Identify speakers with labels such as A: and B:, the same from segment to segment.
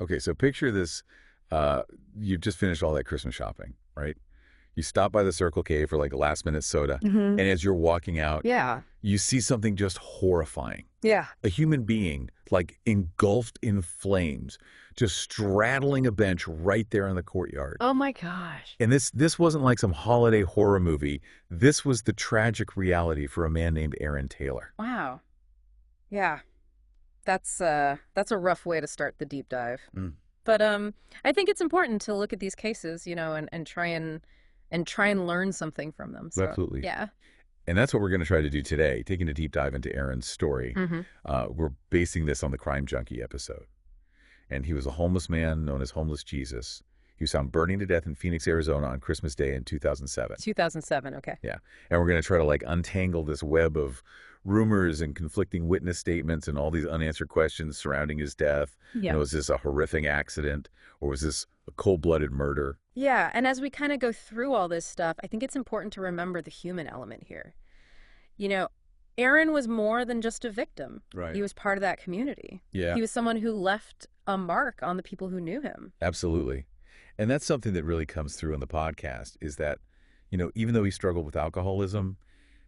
A: Okay, so picture this. You've just finished all that Christmas shopping, right? You stop by the Circle K for like a last-minute soda,
B: Hmm.
A: and as you're walking out,
B: Yeah.
A: you see something just horrifying.
B: Yeah.
A: A human being, like engulfed in flames, just straddling a bench right there in the courtyard.
B: Oh my gosh.
A: And this wasn't like some holiday horror movie. This was the tragic reality for a man named Aaron Taylor.
B: Wow. Yeah. That's a rough way to start the deep dive.
A: Mm,
B: But I think it's important to look at these cases, and try and learn something from them. So,
A: absolutely.
B: yeah.
A: And that's what we're going to try to do today, taking a deep dive into Aaron's story.
B: Hmm.
A: We're basing this on the Crime Junkie episode. And he was a homeless man known as Homeless Jesus. He was found burning to death in Phoenix, Arizona on Christmas Day in 2007.
B: 2007. Okay.
A: Yeah. And we're going to try to like untangle this web of rumors and conflicting witness statements and all these unanswered questions surrounding his death.
B: Yeah.
A: Was this a horrific accident or was this a cold-blooded murder?
B: Yeah. And as we kind of go through all this stuff, I think it's important to remember the human element here. You know, Aaron was more than just a victim.
A: Right.
B: He was part of that community.
A: Yeah.
B: He was someone who left a mark on the people who knew him.
A: Absolutely. And that's something that really comes through in the podcast is that, even though he struggled with alcoholism,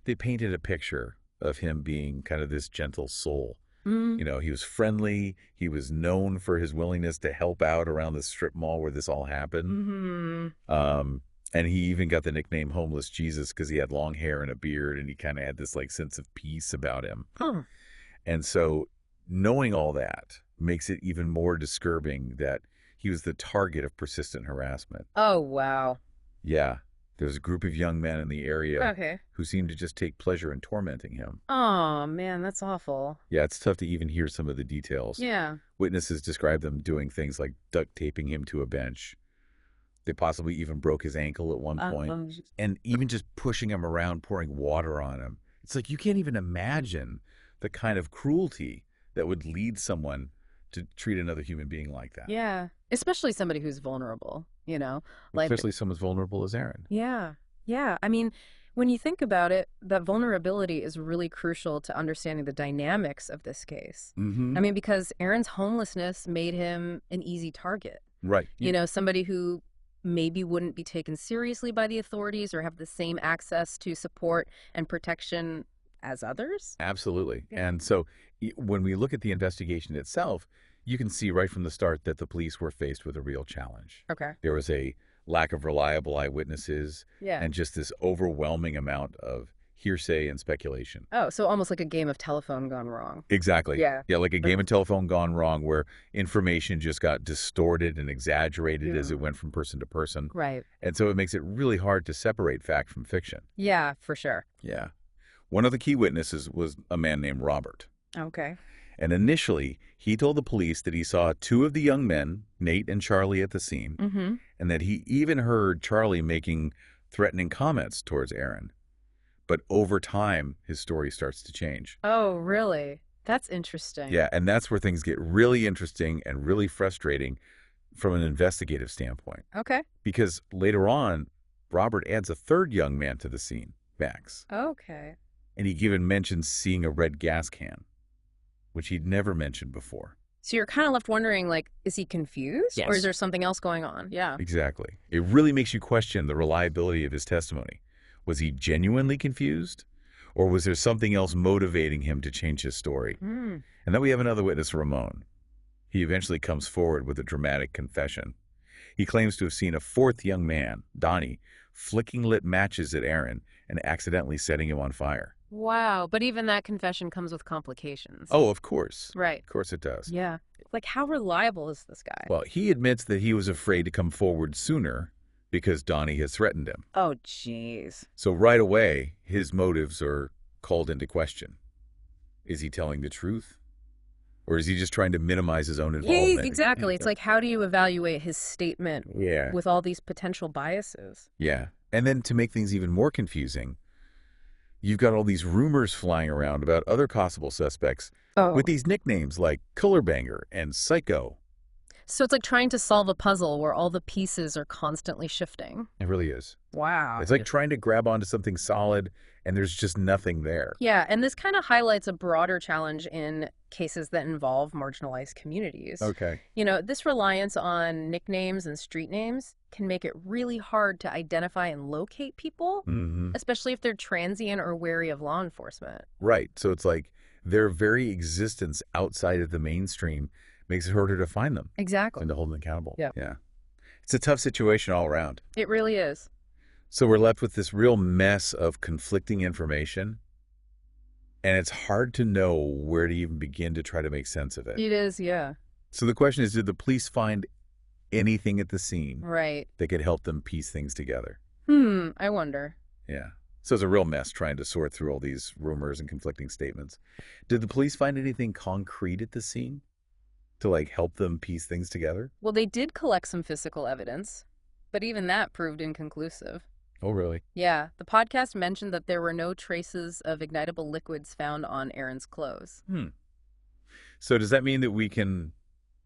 A: they painted a picture of him being kind of this gentle soul.
B: Mm.
A: He was friendly. He was known for his willingness to help out around the strip mall where this all happened.
B: Mm-hmm.
A: And he even got the nickname Homeless Jesus because he had long hair and a beard and he kind of had this like sense of peace about him.
B: Huh.
A: And so knowing all that makes it even more disturbing that he was the target of persistent harassment.
B: Oh, wow.
A: Yeah, there was a group of young men in the area
B: Okay.
A: who seemed to just take pleasure in tormenting him.
B: Oh, man, that's awful.
A: Yeah, it's tough to even hear some of the details.
B: Yeah.
A: Witnesses describe them doing things like duct taping him to a bench. They possibly even broke his ankle at one point. And even just pushing him around, pouring water on him. It's like you can't even imagine the kind of cruelty that would lead someone to treat another human being like that.
B: Yeah. Especially somebody who's vulnerable, like,
A: Especially someone as vulnerable as Aaron.
B: yeah. Yeah. I mean, when you think about it, that vulnerability is really crucial to understanding the dynamics of this case.
A: Mm-hmm.
B: I mean, because Aaron's homelessness made him an easy target.
A: Right.
B: Somebody who maybe wouldn't be taken seriously by the authorities or have the same access to support and protection as others.
A: Absolutely.
B: Yeah.
A: And so when we look at the investigation itself, you can see right from the start that the police were faced with a real challenge.
B: Okay.
A: There was a lack of reliable eyewitnesses
B: Yeah.
A: and just this overwhelming amount of hearsay and speculation.
B: Oh, so almost like a game of telephone gone wrong.
A: Exactly.
B: Yeah.
A: Yeah, like a game of telephone gone wrong where information just got distorted and exaggerated as it went from person to person.
B: Right.
A: And so it makes it really hard to separate fact from fiction.
B: Yeah, for sure.
A: Yeah. One of the key witnesses was a man named Robert.
B: Okay.
A: And initially, he told the police that he saw two of the young men, Nate and Charlie, at the scene,
B: Mm-hmm.
A: and that he even heard Charlie making threatening comments towards Aaron. But over time, his story starts to change.
B: Oh, really? That's interesting.
A: Yeah, and that's where things get really interesting and really frustrating from an investigative standpoint.
B: Okay.
A: Because later on, Robert adds a third young man to the scene, Max.
B: Okay.
A: And he even mentions seeing a red gas can, which he'd never mentioned before.
B: So you're kind of left wondering, like, is he confused?
A: Yes.
B: Or is there something else going on? Yeah.
A: Exactly. It really makes you question the reliability of his testimony. Was he genuinely confused? Or was there something else motivating him to change his story?
B: Mm.
A: And then we have another witness, Ramon. He eventually comes forward with a dramatic confession. He claims to have seen a fourth young man, Donnie, flicking lit matches at Aaron and accidentally setting him on fire.
B: Wow. But even that confession comes with complications.
A: Oh, of course.
B: Right.
A: Of course it does.
B: Yeah. Like, how reliable is this guy?
A: Well, he admits that he was afraid to come forward sooner because Donnie has threatened him.
B: Oh, jeez.
A: So right away, his motives are called into question. Is he telling the truth? Or is he just trying to minimize his own involvement?
B: Yeah, exactly. It's like, how do you evaluate his statement
A: Yeah.
B: with all these potential biases?
A: Yeah. And then to make things even more confusing, you've got all these rumors flying around about other possible suspects
B: Oh.
A: with these nicknames like Killerbanger and Psycho.
B: So it's like trying to solve a puzzle where all the pieces are constantly shifting.
A: It really is.
B: Wow.
A: It's like trying to grab onto something solid and there's just nothing there.
B: Yeah, and this kind of highlights a broader challenge in cases that involve marginalized communities.
A: Okay.
B: This reliance on nicknames and street names can make it really hard to identify and locate people,
A: Mm-hmm.
B: especially if they're transient or wary of law enforcement.
A: Right. So it's like their very existence outside of the mainstream makes it harder to find them
B: Exactly.
A: and to hold them accountable.
B: Yep.
A: Yeah. It's a tough situation all around.
B: It really is.
A: So we're left with this real mess of conflicting information, and it's hard to know where to even begin to try to make sense of it.
B: It is, yeah.
A: So the question is, did the police find anything at the scene
B: Right.
A: that could help them piece things together?
B: I wonder.
A: Yeah. So it's a real mess trying to sort through all these rumors and conflicting statements. Did the police find anything concrete at the scene to help them piece things together?
B: Well, they did collect some physical evidence, but even that proved inconclusive.
A: Oh, really?
B: Yeah, the podcast mentioned that there were no traces of ignitable liquids found on Aaron's clothes.
A: So does that mean that we can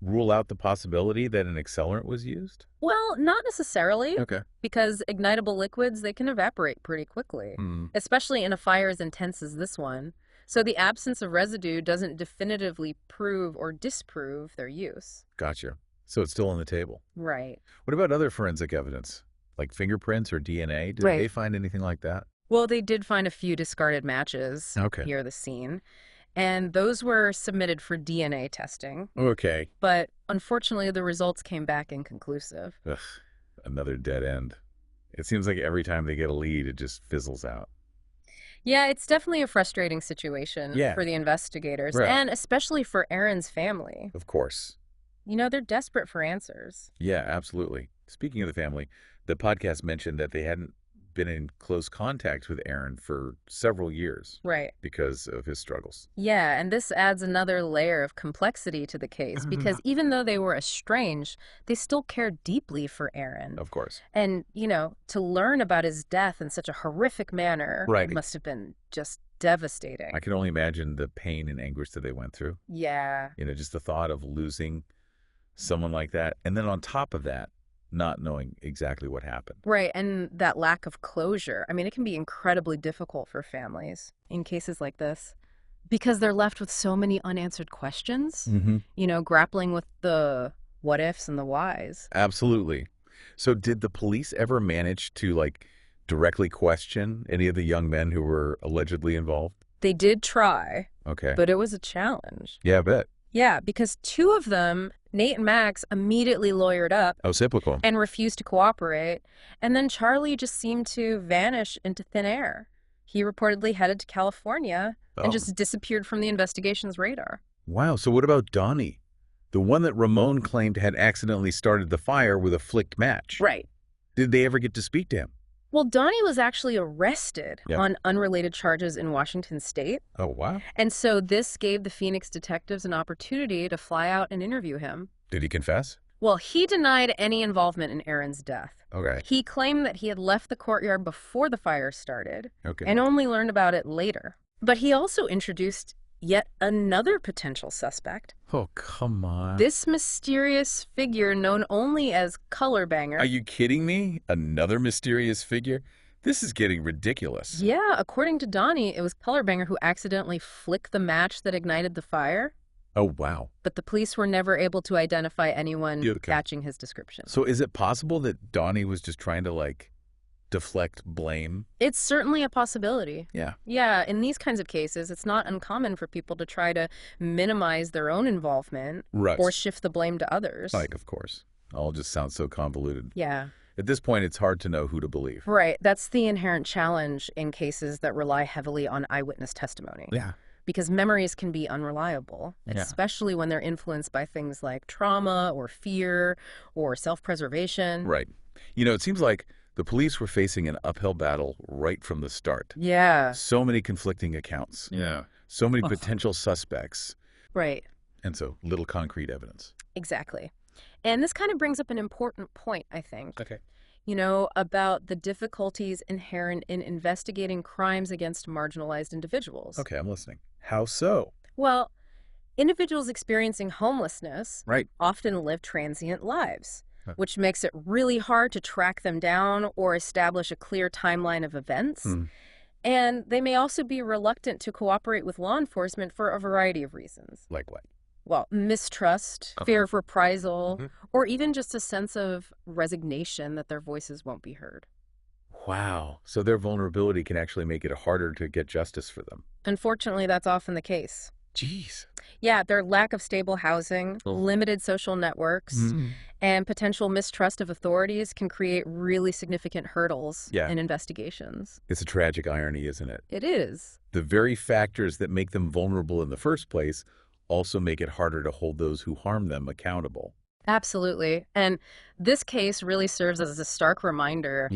A: rule out the possibility that an accelerant was used?
B: Well, not necessarily.
A: Okay.
B: Because ignitable liquids, they can evaporate pretty quickly, especially in a fire as intense as this one. So the absence of residue doesn't definitively prove or disprove their use.
A: Gotcha. So it's still on the table.
B: Right.
A: What about other forensic evidence, like fingerprints or DNA? Did
B: Right.
A: they find anything like that?
B: Well, they did find a few discarded matches near the scene, and those were submitted for DNA testing.
A: Okay.
B: But unfortunately, the results came back inconclusive.
A: Ugh, another dead end. It seems like every time they get a lead, it just fizzles out.
B: Yeah, it's definitely a frustrating situation
A: Yeah.
B: for the investigators,
A: Right.
B: and especially for Aaron's family.
A: Of course.
B: They're desperate for answers.
A: Yeah, absolutely. Speaking of the family, the podcast mentioned that they hadn't been in close contact with Aaron for several years
B: Right.
A: because of his struggles.
B: Yeah, and this adds another layer of complexity to the case because even though they were estranged, they still cared deeply for Aaron.
A: Of course.
B: And, to learn about his death in such a horrific manner
A: Right.
B: must have been just devastating.
A: I can only imagine the pain and anguish that they went through.
B: Yeah.
A: Just the thought of losing someone like that. And then on top of that, not knowing exactly what happened.
B: Right, and that lack of closure. I mean, it can be incredibly difficult for families in cases like this because they're left with so many unanswered questions, grappling with the what ifs and the whys.
A: Absolutely. So did the police ever manage to, directly question any of the young men who were allegedly involved?
B: They did try,
A: Okay.
B: but it was a challenge.
A: Yeah, I bet.
B: Yeah, because two of them, Nate and Max, immediately lawyered up
A: Oh, typical.
B: and refused to cooperate. And then Charlie just seemed to vanish into thin air. He reportedly headed to California and just disappeared from the investigation's radar.
A: Wow. So what about Donnie? The one that Ramon claimed had accidentally started the fire with a flicked match.
B: Right.
A: Did they ever get to speak to him?
B: Well, Donnie was actually arrested
A: Yeah.
B: on unrelated charges in Washington state.
A: Oh, wow.
B: And so this gave the Phoenix detectives an opportunity to fly out and interview him.
A: Did he confess?
B: Well, he denied any involvement in Aaron's death.
A: Okay.
B: He claimed that he had left the courtyard before the fire started
A: Okay.
B: and only learned about it later. But he also introduced yet another potential suspect.
A: Oh, come on.
B: This mysterious figure known only as Colorbanger.
A: Are you kidding me? Another mysterious figure? This is getting ridiculous.
B: Yeah, according to Donnie, it was Colorbanger who accidentally flicked the match that ignited the fire.
A: Oh, wow.
B: But the police were never able to identify anyone
A: Okay.
B: matching his description.
A: So is it possible that Donnie was just trying to, deflect blame?
B: It's certainly a possibility.
A: Yeah.
B: Yeah, in these kinds of cases, it's not uncommon for people to try to minimize their own involvement
A: Right.
B: or shift the blame to others.
A: Of course. All just sounds so convoluted.
B: Yeah,
A: At this point, it's hard to know who to believe.
B: right. That's the inherent challenge in cases that rely heavily on eyewitness testimony.
A: Yeah.
B: Because memories can be unreliable,
A: Yeah.
B: especially when they're influenced by things like trauma or fear or self-preservation.
A: Right. It seems like the police were facing an uphill battle right from the start.
B: Yeah,
A: So many conflicting accounts.
C: Yeah.
A: So many potential suspects.
B: right.
A: And so little concrete evidence.
B: Exactly. And this kind of brings up an important point, I think.
A: Okay.
B: About the difficulties inherent in investigating crimes against marginalized individuals.
A: Okay, I'm listening. How so?
B: Well, individuals experiencing homelessness
A: Right.
B: often live transient lives,
A: Huh.
B: which makes it really hard to track them down or establish a clear timeline of events.
A: Hmm.
B: And they may also be reluctant to cooperate with law enforcement for a variety of reasons.
A: Like what?
B: Well, mistrust, fear of reprisal, or even just a sense of resignation that their voices won't be heard.
A: Wow. So their vulnerability can actually make it harder to get justice for them.
B: Unfortunately, that's often the case.
A: Jeez.
B: Yeah, their lack of stable housing, limited social networks, and potential mistrust of authorities can create really significant hurdles in investigations.
A: It's a tragic irony, isn't it?
B: It is.
A: The very factors that make them vulnerable in the first place also make it harder to hold those who harm them accountable.
B: Absolutely. And this case really serves as a stark reminder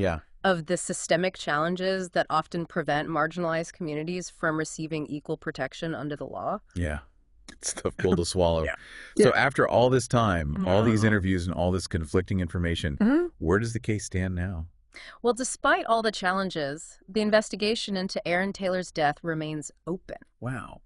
B: of the systemic challenges that often prevent marginalized communities from receiving equal protection under the law.
A: Yeah. It's a tough pill to swallow. So after all this time, all these interviews and all this conflicting information, where does the case stand now?
B: Well, despite all the challenges, the investigation into Aaron Taylor's death remains open.
A: Wow.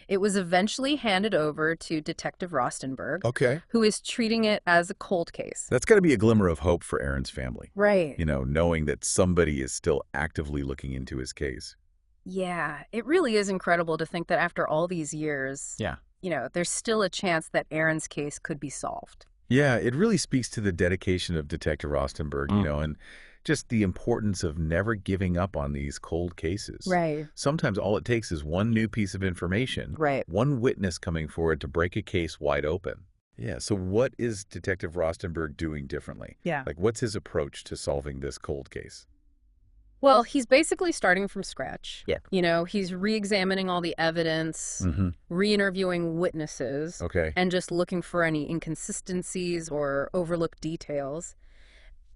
B: It was eventually handed over to Detective Rostenberg,
A: Okay.
B: who is treating it as a cold case.
A: That's got to be a glimmer of hope for Aaron's family.
B: Right.
A: You know, knowing that somebody is still actively looking into his case.
B: Yeah, it really is incredible to think that after all these years, there's still a chance that Aaron's case could be solved.
A: Yeah, it really speaks to the dedication of Detective Rostenberg, and just the importance of never giving up on these cold cases.
B: Right.
A: Sometimes all it takes is one new piece of information, one witness coming forward to break a case wide open. Yeah, so what is Detective Rostenberg doing differently? Like, what's his approach to solving this cold case?
B: Well, he's basically starting from scratch. He's re-examining all the evidence, re-interviewing witnesses, and just looking for any inconsistencies or overlooked details.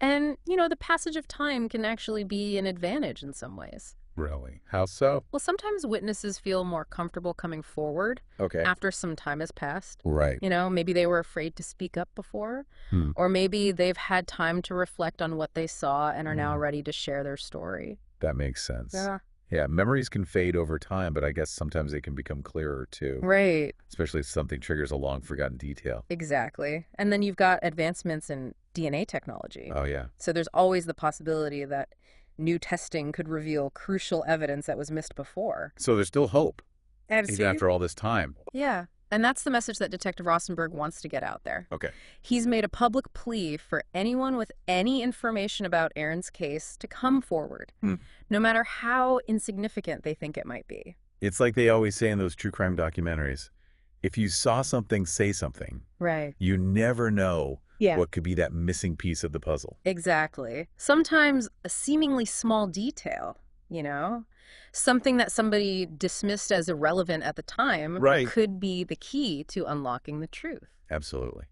B: And, the passage of time can actually be an advantage in some ways.
A: Really? How so?
B: Well, sometimes witnesses feel more comfortable coming forward after some time has passed.
A: Right.
B: Maybe they were afraid to speak up before, or maybe they've had time to reflect on what they saw and are now ready to share their story.
A: That makes sense.
B: Yeah,
A: memories can fade over time, but I guess sometimes they can become clearer too.
B: Right.
A: Especially if something triggers a long-forgotten detail.
B: Exactly. And then you've got advancements in DNA technology.
A: Oh, yeah.
B: So there's always the possibility that new testing could reveal crucial evidence that was missed before.
A: So there's still hope,
B: And
A: even after all this time.
B: Yeah. And that's the message that Detective Rosenberg wants to get out there.
A: Okay.
B: He's made a public plea for anyone with any information about Aaron's case to come forward, no matter how insignificant they think it might be.
A: It's like they always say in those true crime documentaries, if you saw something, say something.
B: Right.
A: You never know what could be that missing piece of the puzzle.
B: Exactly. Sometimes a seemingly small detail, something that somebody dismissed as irrelevant at the time could be the key to unlocking the truth.
A: Absolutely.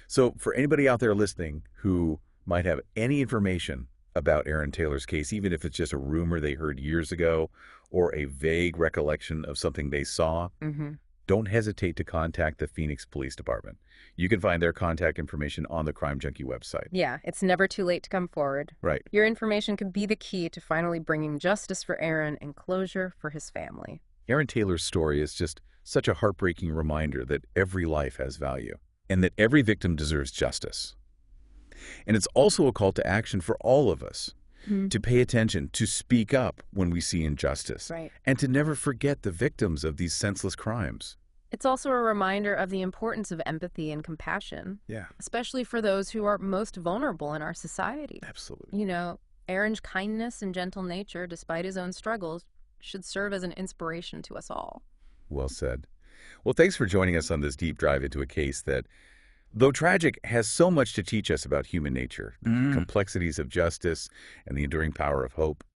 A: So for anybody out there listening who might have any information about Aaron Taylor's case, even if it's just a rumor they heard years ago or a vague recollection of something they saw, don't hesitate to contact the Phoenix Police Department. You can find their contact information on the Crime Junkie website.
B: Yeah, it's never too late to come forward.
A: Right.
B: Your information could be the key to finally bringing justice for Aaron and closure for his family.
A: Aaron Taylor's story is just such a heartbreaking reminder that every life has value and that every victim deserves justice. And it's also a call to action for all of us to pay attention, to speak up when we see injustice, and to never forget the victims of these senseless crimes.
B: It's also a reminder of the importance of empathy and compassion, especially for those who are most vulnerable in our society.
A: Absolutely.
B: Aaron's kindness and gentle nature, despite his own struggles, should serve as an inspiration to us all.
A: Well said. Well, thanks for joining us on this deep dive into a case that, though tragic, has so much to teach us about human nature, complexities of justice, and the enduring power of hope.